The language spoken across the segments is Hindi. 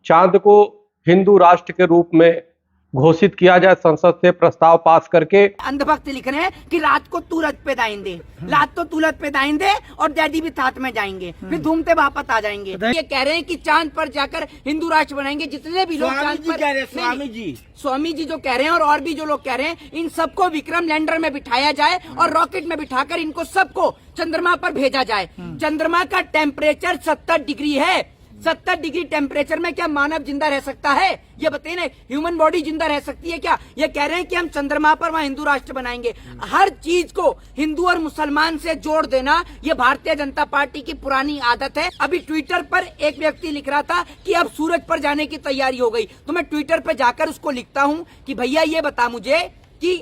चांद को हिंदू राष्ट्र के रूप में घोषित किया जाए, संसद से प्रस्ताव पास करके। अंधभक्त लिख रहे हैं कि रात को तूरत पे दाएंगे, रात तो तूरत पे दाएंगे और डैडी भी साथ में जाएंगे, फिर घूमते वापस आ जाएंगे। ये कह रहे हैं कि चांद पर जाकर हिंदू राष्ट्र बनाएंगे। जितने भी लोग चांद पर, स्वामी जी जो कह रहे हैं और भी जो लोग कह रहे हैं, इन सबको विक्रम लैंडर में बिठाया जाए और रॉकेट में बिठाकर इनको सबको चंद्रमा पर भेजा जाए। चंद्रमा का टेम्परेचर 70 डिग्री है। 70 डिग्री टेम्परेचर में क्या मानव जिंदा रह सकता है? ये बताइए ना, ह्यूमन बॉडी जिंदा रह सकती है क्या? ये कह रहे हैं कि हम चंद्रमा पर वहां हिंदू राष्ट्र बनाएंगे। हर चीज को हिंदू और मुसलमान से जोड़ देना, ये भारतीय जनता पार्टी की पुरानी आदत है। अभी ट्विटर पर एक व्यक्ति लिख रहा था कि अब सूरज पर जाने की तैयारी हो गई, तो मैं ट्विटर पर जाकर उसको लिखता हूँ कि भैया ये बता मुझे कि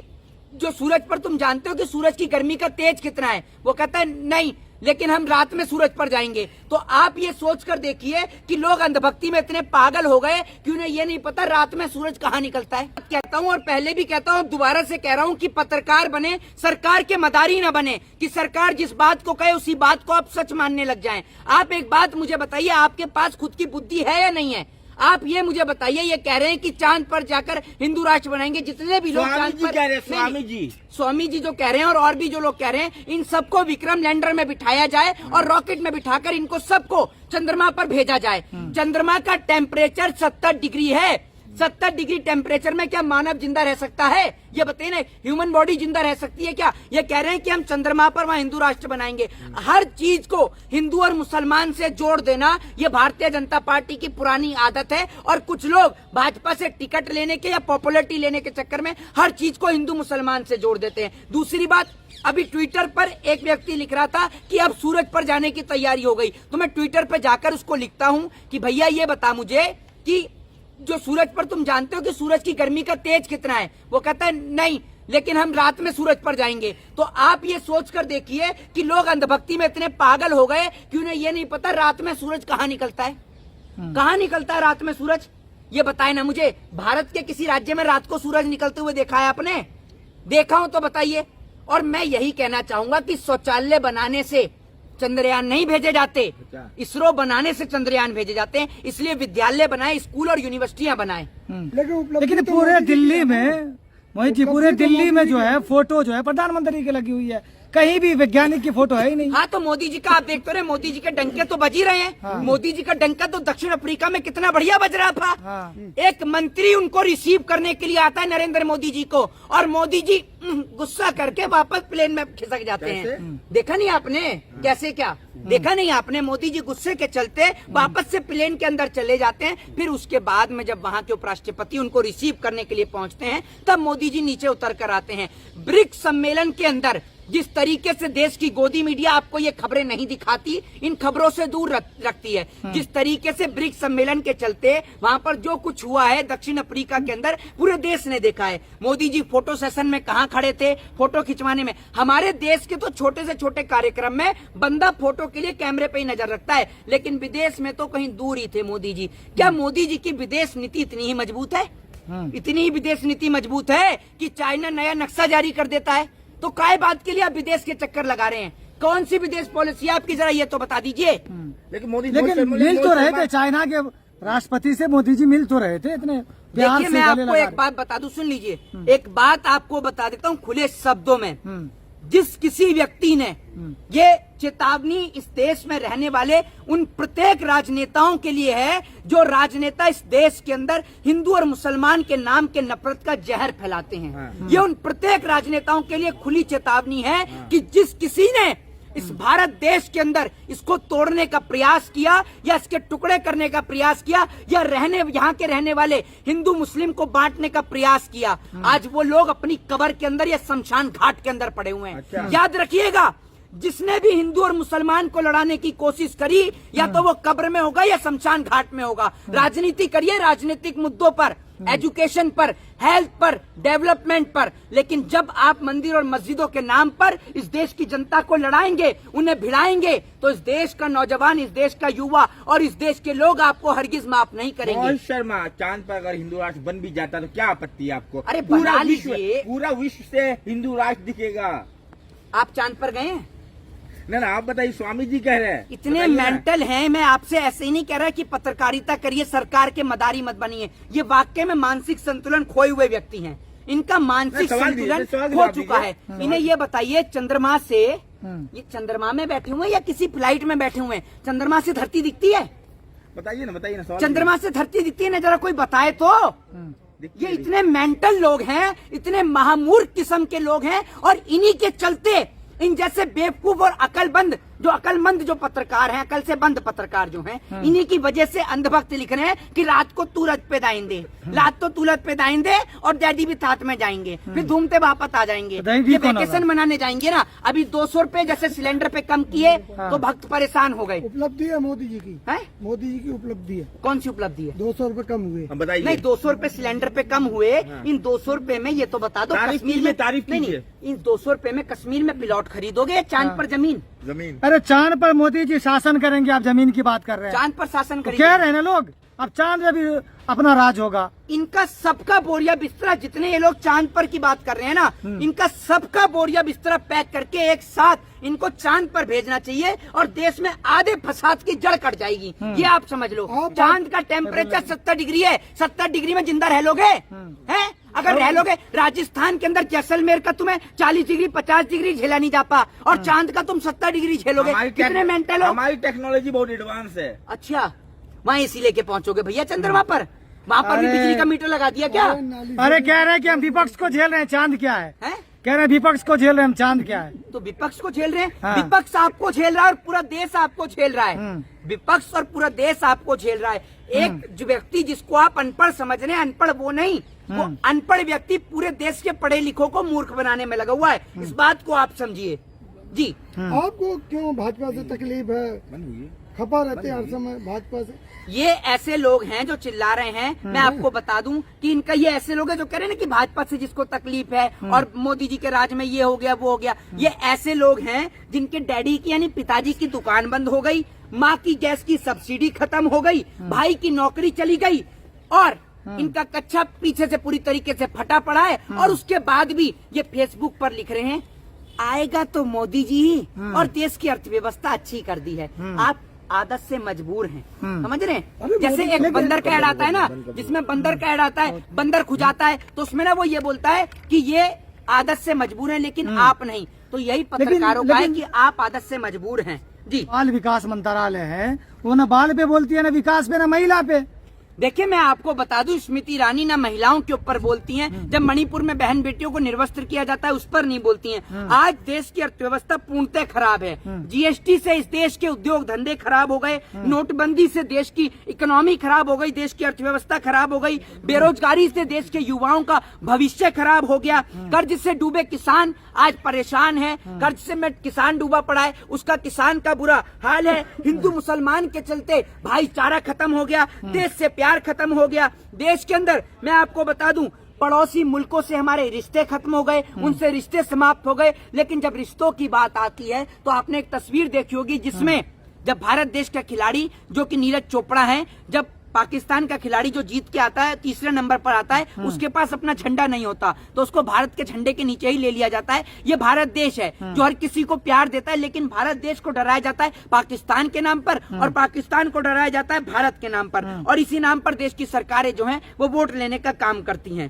जो सूरज पर तुम जानते हो कि सूरज की गर्मी का तेज कितना है? वो कहता है नहीं, लेकिन हम रात में सूरज पर जाएंगे। तो आप ये सोच कर देखिए कि लोग अंधभक्ति में इतने पागल हो गए कि उन्हें ये नहीं पता रात में सूरज कहाँ निकलता है। कहता हूँ और पहले भी कहता हूँ, दोबारा से कह रहा हूँ कि पत्रकार बने, सरकार के मदारी न बने कि सरकार जिस बात को कहे उसी बात को आप सच मानने लग जाएं। आप एक बात मुझे बताइए, आपके पास खुद की बुद्धि है या नहीं है? आप ये मुझे बताइए। ये कह रहे हैं कि चांद पर जाकर हिंदू राष्ट्र बनाएंगे। जितने भी लोग चांद पर कह रहे हैं, स्वामी जी जो कह रहे हैं और भी जो लोग कह रहे हैं, इन सबको विक्रम लैंडर में बिठाया जाए और रॉकेट में बिठाकर इनको सबको चंद्रमा पर भेजा जाए। चंद्रमा का टेम्परेचर 70 डिग्री है। 70 डिग्री टेम्परेचर में क्या मानव जिंदा रह सकता है? ये बताइए ना, ह्यूमन बॉडी जिंदा रह सकती है क्या? ये कह रहे हैं कि हम चंद्रमा पर वहां हिंदू राष्ट्र बनाएंगे। हर चीज को हिंदू और मुसलमान से जोड़ देना, ये भारतीय जनता पार्टी की पुरानी आदत है। और कुछ लोग भाजपा से टिकट लेने के या पॉपुलरिटी लेने के चक्कर में हर चीज को हिंदू मुसलमान से जोड़ देते हैं। दूसरी बात, अभी ट्विटर पर एक व्यक्ति लिख रहा था कि अब सूरज पर जाने की तैयारी हो गई, तो मैं ट्विटर पर जाकर उसको लिखता हूँ कि भैया ये बता मुझे कि जो सूरज पर तुम जानते हो कि सूरज की गर्मी का तेज कितना है? वो कहता है नहीं, लेकिन हम रात में सूरज पर जाएंगे। तो आप ये सोच कर देखिए कि लोग अंधभक्ति में इतने पागल हो गए कि उन्हें ये नहीं पता रात में सूरज कहाँ निकलता है। कहाँ निकलता है रात में सूरज? ये बताए ना मुझे, भारत के किसी राज्य में रात को सूरज निकलते हुए देखा है आपने? देखा हो तो बताइए। और मैं यही कहना चाहूंगा कि शौचालय बनाने से चंद्रयान नहीं भेजे जाते, इसरो बनाने से चंद्रयान भेजे जाते हैं। इसलिए विद्यालय बनाए, स्कूल और यूनिवर्सिटियां बनाए। लेकिन पूरे दिल्ली में, मोहित जी, पूरे दिल्ली में जो है फोटो जो है प्रधानमंत्री की लगी हुई है, कहीं भी वैज्ञानिक की फोटो है ही नहीं। हाँ, तो मोदी जी का आप देखते रहे, मोदी जी के डंके तो बज ही रहे हैं। हाँ। मोदी जी का डंका तो दक्षिण अफ्रीका में कितना बढ़िया बज रहा था। हाँ। एक मंत्री उनको रिसीव करने के लिए आता है, नरेंद्र मोदी जी को, और मोदी जी गुस्सा करके वापस प्लेन में खिसक जाते हैं। देखा नहीं आपने कैसे? क्या देखा नहीं आपने? मोदी जी गुस्से के चलते वापस से प्लेन के अंदर चले जाते हैं। फिर उसके बाद में जब वहां के उपराष्ट्रपति उनको रिसीव करने के लिए पहुंचते हैं, तब मोदी जी नीचे उतर कर आते हैं। ब्रिक्स सम्मेलन के अंदर जिस तरीके से देश की गोदी मीडिया आपको ये खबरें नहीं दिखाती, इन खबरों से दूर रखती है, जिस तरीके से ब्रिक्स सम्मेलन के चलते वहां पर जो कुछ हुआ है दक्षिण अफ्रीका के अंदर, पूरे देश ने देखा है। मोदी जी फोटो सेशन में कहां खड़े थे? फोटो खिंचवाने में। हमारे देश के तो छोटे से छोटे कार्यक्रम में बंदा फोटो के लिए कैमरे पे ही नजर रखता है, लेकिन विदेश में तो कहीं दूर ही थे मोदी जी। क्या मोदी जी की विदेश नीति इतनी ही मजबूत है? इतनी ही विदेश नीति मजबूत है कि चाइना नया नक्शा जारी कर देता है? तो काय बात के लिए आप विदेश के चक्कर लगा रहे हैं? कौन सी विदेश पॉलिसी आपकी, जरा ये तो बता दीजिए। लेकिन मिल तो रहे थे, चाइना के राष्ट्रपति से मोदी जी मिल तो रहे थे इतने प्यार से। देखिए, मैं आपको एक बात बता दूं, सुन लीजिए। एक बात आपको बता देता हूँ खुले शब्दों में। जिस किसी व्यक्ति ने ये चेतावनी इस देश में रहने वाले उन प्रत्येक राजनेताओं के लिए है जो राजनेता इस देश के अंदर हिंदू और मुसलमान के नाम के नफरत का जहर फैलाते हैं, ये उन प्रत्येक राजनेताओं के लिए खुली चेतावनी है कि जिस किसी ने इस भारत देश के अंदर इसको तोड़ने का प्रयास किया या इसके टुकड़े करने का प्रयास किया या यहाँ के रहने वाले हिंदू मुस्लिम को बांटने का प्रयास किया, आज वो लोग अपनी कब्र के अंदर या शमशान घाट के अंदर पड़े हुए हैं। अच्छा। याद रखिएगा, जिसने भी हिंदू और मुसलमान को लड़ाने की कोशिश करी, या तो वो कब्र में होगा या शमशान घाट में होगा। राजनीति करिए, राजनीतिक मुद्दों पर, एजुकेशन पर, हेल्थ पर, डेवलपमेंट पर, लेकिन जब आप मंदिर और मस्जिदों के नाम पर इस देश की जनता को लड़ाएंगे, उन्हें भिड़ाएंगे, तो इस देश का नौजवान, इस देश का युवा और इस देश के लोग आपको हरगिज माफ नहीं करेंगे। मोहित शर्मा, चांद पर अगर हिंदू राष्ट्र बन भी जाता तो क्या आपत्ति है आपको? अरे बना लीजिए, पूरा विश्व से हिंदू राष्ट्र दिखेगा। आप चांद पर गए हैं? ना आप बताइए, स्वामी जी कह रहे हैं इतने बताइए ना। मेंटल हैं। मैं आपसे ऐसे ही नहीं कह रहा कि पत्रकारिता करिए, सरकार के मदारी मत बनिए। ये वाकई में मानसिक संतुलन खोए हुए व्यक्ति हैं। इनका मानसिक सवाल संतुलन सवाल खो जवाब चुका है। दीजिए। इन्हें ये बताइए, चंद्रमा से ये चंद्रमा में बैठे हुए हैं या किसी फ्लाइट में बैठे हुए हैं? चंद्रमा से धरती दिखती है? बताइए ना सवाल चंद्रमा से धरती दिखती है ना? जरा कोई बताए तो। ये इतने मेंटल लोग हैं, इतने महामूर्ख किस्म के लोग हैं, और इन्हीं के चलते इन जैसे बेवकूफ और अकलमंद जो पत्रकार हैं, अकल से बंद पत्रकार जो हैं, इन्हीं की वजह से अंधभक्त लिख रहे हैं कि रात को तू रथ पे दाएंगे, रात तो तू रथ पे दाएंगे और डैडी भी साथ में जाएंगे, फिर घूमते वापस आ जाएंगे। डैडी ये कौन वैकेशन मनाने जाएंगे ना। अभी 200 रुपए जैसे सिलेंडर पे कम किए तो भक्त परेशान हो गए। उपलब्धि है मोदी जी की, हैं? मोदी जी की उपलब्धि है। कौन सी उपलब्धि है? 200 रुपए कम हुए। अब बताइए। नहीं, 200 रुपए सिलेंडर पे कम हुए। इन 200 रुपए में ये तो बता दो, तारीफ कश्मीर कीजिए, में तारीफ नहीं, कीजिए। इन 200 रुपए में कश्मीर में प्लॉट खरीदोगे या चांद पर जमीन? जमीन अरे चांद पर मोदी जी शासन करेंगे, आप जमीन की बात कर रहे हैं। चांद पर शासन तो कह करेंगे। रहे हैं ना लोग, अब चांद में भी अपना राज होगा। इनका सबका बोरिया बिस्तरा, जितने ये लोग चांद पर की बात कर रहे हैं ना, इनका सबका बोरिया बिस्तरा पैक करके एक साथ इनको चांद पर भेजना चाहिए और देश में आधे फसाद की जड़ कट जाएगी। ये आप समझ लो। चांद का टेम्परेचर 70 डिग्री है। 70 डिग्री में जिंदा रह लोगे? हैं? अगर रह लोगे, राजस्थान के अंदर जैसलमेर का तुम्हें 40 डिग्री 50 डिग्री झेला नहीं जाता, और चांद का तुम 70 डिग्री झेलोगे? कितने मेंटल हो? हमारी टेक्नोलॉजी बहुत एडवांस है। अच्छा, वहाँ एसी लेके पहुंचोगे भैया चंद्रमा पर? वहाँ पर भी अरे। बिजली का मीटर लगा दिया क्या? अरे कह रहे हैं कि हम विपक्ष को झेल रहे हैं, चांद क्या है? हैं? कह रहे हैं विपक्ष को झेल रहे हैं, हम चांद क्या है? तो विपक्ष को झेल रहे हैं। हाँ। विपक्ष आपको झेल रहा है और पूरा देश आपको झेल रहा है। विपक्ष और पूरा देश आपको झेल रहा है। एक जो व्यक्ति जिसको आप अनपढ़ समझ रहे हैं, अनपढ़ वो नहीं, वो अनपढ़ व्यक्ति पूरे देश के पढ़े लिखों को मूर्ख बनाने में लगा हुआ है। इस बात को आप समझिए जी। आपको क्यों भाजपा से तकलीफ है? खपा रहते हैं हर समय भाजपा से। ये ऐसे लोग हैं जो चिल्ला रहे हैं। मैं आपको बता दूं कि इनका ये ऐसे लोग हैं जो कह रहे हैं ना कि भाजपा से जिसको तकलीफ है और मोदी जी के राज में ये हो गया वो हो गया। ये ऐसे लोग हैं जिनके डैडी की यानी पिताजी की दुकान बंद हो गई, माँ की गैस की सब्सिडी खत्म हो गई, भाई की नौकरी चली गई, और इनका कच्चा पीछे से पूरी तरीके से फटा पड़ा है। और उसके बाद भी ये फेसबुक पर लिख रहे हैं आएगा तो मोदी जी और देश की अर्थव्यवस्था अच्छी कर दी है। आप आदत से मजबूर हैं, समझ रहे हैं? जैसे एक बंदर का ऐड आता है ना, जिसमें बंदर का ऐड आता है, बंदर खुजाता है, तो उसमें ना वो ये बोलता है कि ये आदत से मजबूर है, लेकिन आप नहीं। तो यही पत्रकारों का है कि आप आदत से मजबूर हैं जी। बाल विकास मंत्रालय है, वो ना बाल पे बोलती है, ना विकास पे, ना महिला पे। देखिए, मैं आपको बता दूं, स्मृति ईरानी ना महिलाओं के ऊपर बोलती हैं। जब मणिपुर में बहन बेटियों को निर्वस्त्र किया जाता है उस पर नहीं बोलती हैं। आज देश की अर्थव्यवस्था पूर्णतः खराब है। जीएसटी से इस देश के उद्योग धंधे खराब हो गए, नोटबंदी से देश की इकोनॉमी खराब हो गई, देश की अर्थव्यवस्था खराब हो गई, बेरोजगारी से देश के युवाओं का भविष्य खराब हो गया, कर्ज से डूबे किसान आज परेशान है, कर्ज से में किसान डूबा पड़ा है, उसका किसान का बुरा हाल है। हिंदू मुसलमान के चलते भाईचारा खत्म हो गया, देश से प्यार खत्म हो गया। देश के अंदर मैं आपको बता दूं, पड़ोसी मुल्कों से हमारे रिश्ते खत्म हो गए, उनसे रिश्ते समाप्त हो गए। लेकिन जब रिश्तों की बात आती है तो आपने एक तस्वीर देखी होगी जिसमें जब भारत देश का खिलाड़ी जो कि नीरज चोपड़ा है, जब पाकिस्तान का खिलाड़ी जो जीत के आता है, तीसरे नंबर पर आता है, उसके पास अपना झंडा नहीं होता, तो उसको भारत के झंडे के नीचे ही ले लिया जाता है। ये भारत देश है जो हर किसी को प्यार देता है, लेकिन भारत देश को डराया जाता है पाकिस्तान के नाम पर, और पाकिस्तान को डराया जाता है भारत के नाम पर, और इसी नाम पर देश की सरकारें जो हैं वो वोट लेने का काम करती हैं।